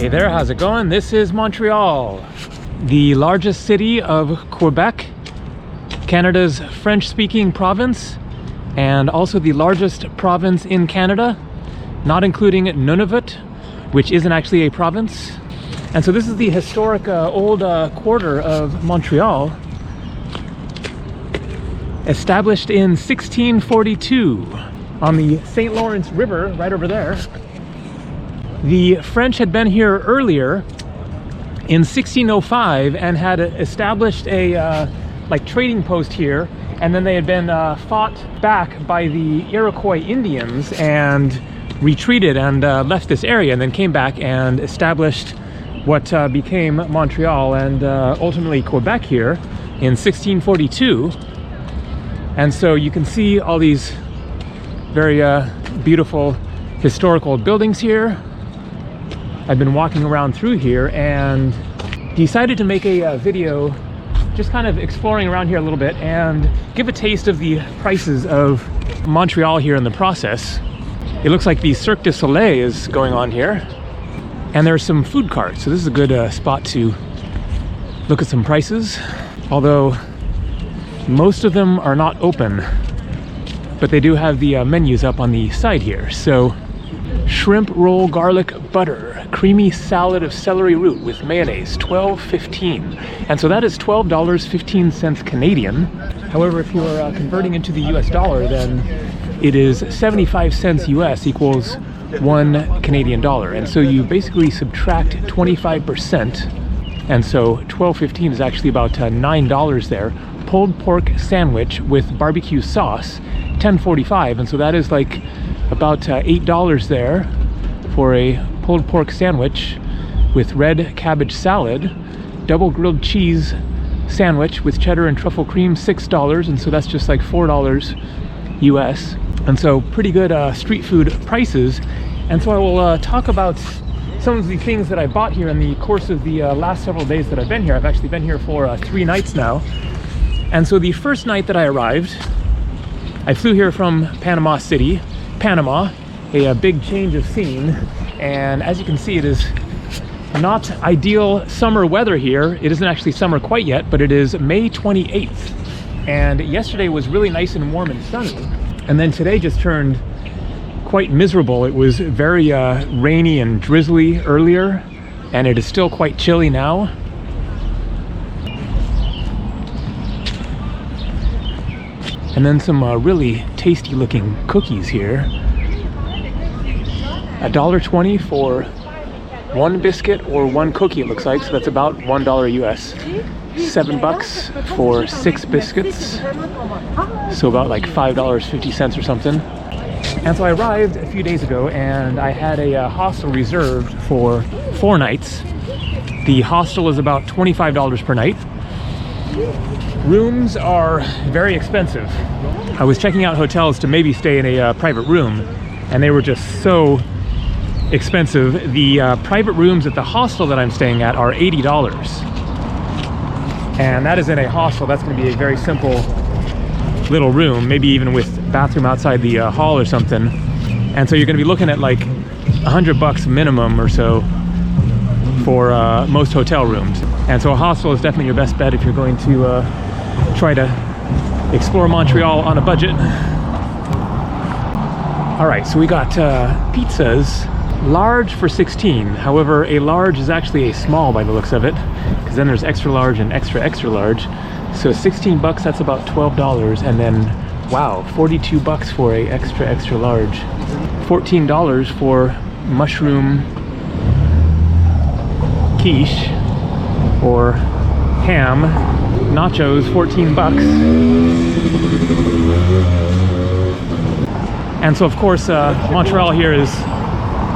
Hey there, how's it going? This is Montreal, the largest city of Quebec, Canada's French-speaking province, and also the largest province in Canada, not including Nunavut, which isn't actually a province. And so this is the historic old quarter of Montreal, established in 1642 on the St. Lawrence River, right over there. The French had been here earlier in 1605 and had established a trading post here, and then they had been fought back by the Iroquois Indians and retreated and left this area, and then came back and established what became Montreal and ultimately Quebec here in 1642. And so you can see all these very beautiful historical buildings here. I've been walking around through here and decided to make a video just kind of exploring around here a little bit and give a taste of the prices of Montreal here in the process. It looks like the Cirque du Soleil is going on here, and there's some food carts, so this is a good spot to look at some prices, although most of them are not open, but they do have the menus up on the side here. So shrimp roll garlic butter, creamy salad of celery root with mayonnaise, $12.15. And so that is $12.15 Canadian. However, if you are converting into the US dollar, then it is 75 cents US equals 1 Canadian dollar. And so you basically subtract 25%. And so $12.15 is actually about $9 there. Pulled pork sandwich with barbecue sauce, $10.45. And so that is like about $8 there for a pulled pork sandwich with red cabbage salad. Double grilled cheese sandwich with cheddar and truffle cream, $6, and so that's just like $4 US. And so pretty good street food prices. And so I will talk about some of the things that I bought here in the course of the last several days that I've been here. I've actually been here for 3 nights now. And so the first night that I arrived, I flew here from Panama City, Panama, a big change of scene. And as you can see, it is not ideal summer weather here. It isn't actually summer quite yet, but it is May 28th. And yesterday was really nice and warm and sunny. And then today just turned quite miserable. It was very rainy and drizzly earlier, and it is still quite chilly now. And then some really tasty looking cookies here. $1.20 for 1 biscuit or 1 cookie, it looks like, so that's about $1 US. $7 for 6 biscuits, so about like $5.50 or something. And so I arrived a few days ago and I had a hostel reserved for 4 nights. The hostel is about $25 per night. Rooms are very expensive. I was checking out hotels to maybe stay in a private room, and they were just so expensive. The private rooms at the hostel that I'm staying at are $80. And that is in a hostel. That's going to be a very simple little room, maybe even with bathroom outside the hall or something. And so you're going to be looking at like $100 minimum or so for most hotel rooms. And so a hostel is definitely your best bet if you're going to try to explore Montreal on a budget. All right, so we got pizzas, large for $16. However, a large is actually a small by the looks of it, because then there's extra large and extra large. So $16, that's about $12. And then, wow, $42 for a extra large. $14 for mushroom quiche or ham. Nachos, $14. And so of course Montreal here is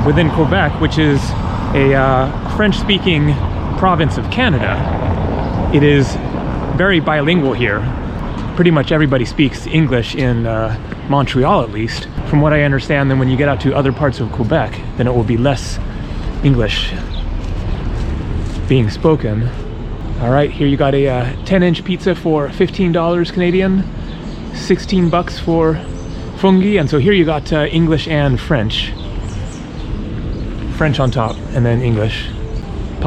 within Quebec, which is a French-speaking province of Canada. It is very bilingual here. Pretty much everybody speaks English in Montreal, at least. From what I understand, then when you get out to other parts of Quebec, then it will be less English being spoken. All right, here you got a 10-inch pizza for $15 Canadian, $16 for fungi, and so here you got English and French. French on top, and then English.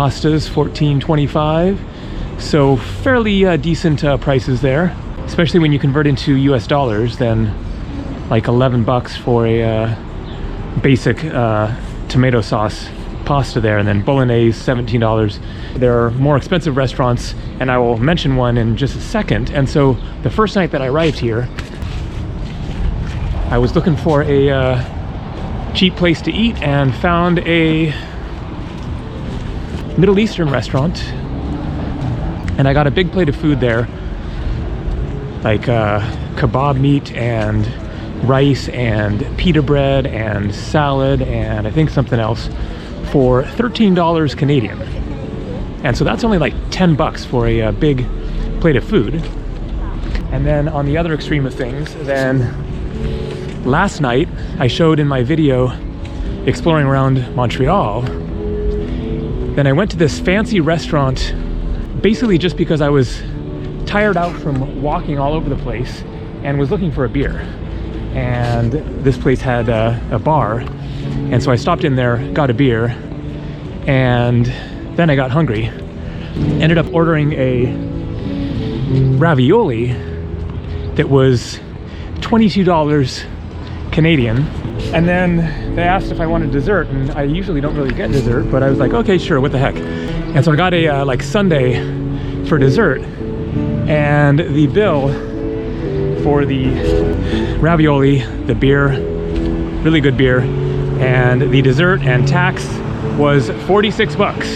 pastas $14.25. So fairly decent prices there, especially when you convert into US dollars. Then like 11 bucks for a basic tomato sauce pasta there, and then bolognese $17. There are more expensive restaurants, and I will mention one in just a second. And so the first night that I arrived here, I was looking for a cheap place to eat and found a Middle Eastern restaurant, and I got a big plate of food there, like kebab meat and rice and pita bread and salad and I think something else, for $13 Canadian. And so that's only like 10 bucks for a big plate of food. And then on the other extreme of things, then last night I showed in my video exploring around Montreal, then I went to this fancy restaurant basically just because I was tired out from walking all over the place and was looking for a beer. And this place had a bar, and so I stopped in there, got a beer, and then I got hungry. Ended up ordering a ravioli that was $22 Canadian. And then they asked if I wanted dessert, and I usually don't really get dessert, but I was like, okay, sure, what the heck. And so I got a like sundae for dessert, and the bill for the ravioli, the beer, really good beer, and the dessert and tax was 46 bucks.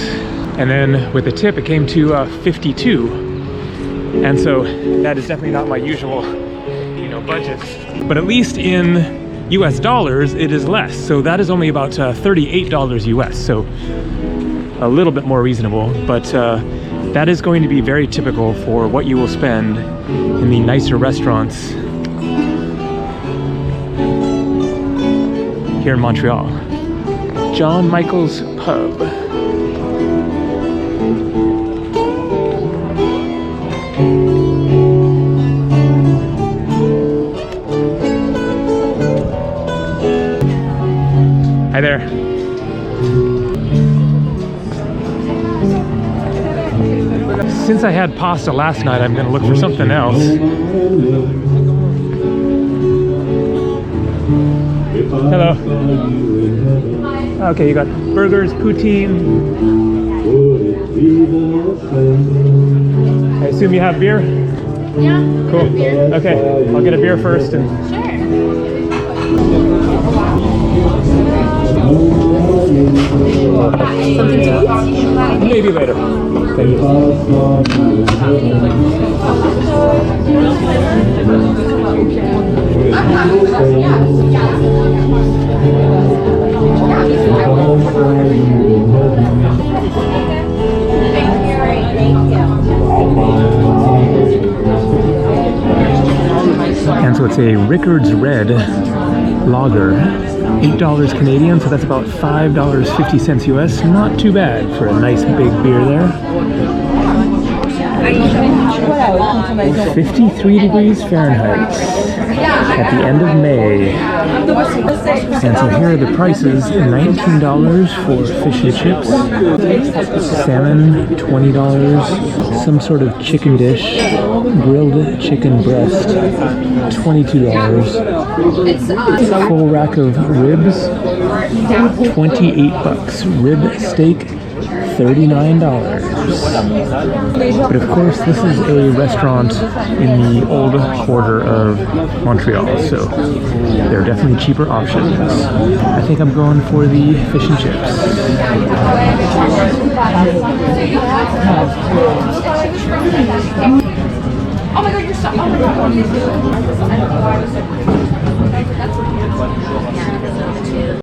And then with the tip, it came to 52. And so that is definitely not my usual, budget. But at least in US dollars, it is less. So that is only about $38 US. So a little bit more reasonable, but that is going to be very typical for what you will spend in the nicer restaurants here in Montreal. John Michael's Pub. Hi there. Since I had pasta last night, I'm going to look for something else. Hello. Okay, you got burgers, poutine. I assume you have beer? Yeah. Cool. Okay, I'll get a beer first. And Something to eat? maybe later. Thank you. And so it's a Rickard's Red Lager, $8 Canadian, so that's about $5.50 US. Not too bad for a nice big beer there. 53 degrees Fahrenheit at the end of May. And so here are the prices: $19 for fish and chips, salmon $20, some sort of chicken dish, grilled chicken breast $22, full rack of ribs, 28 bucks, rib steak $39. But of course, this is a restaurant in the old quarter of Montreal, so there are definitely cheaper options. I think I'm going for the fish and chips. Oh my god, you're so. Oh my god.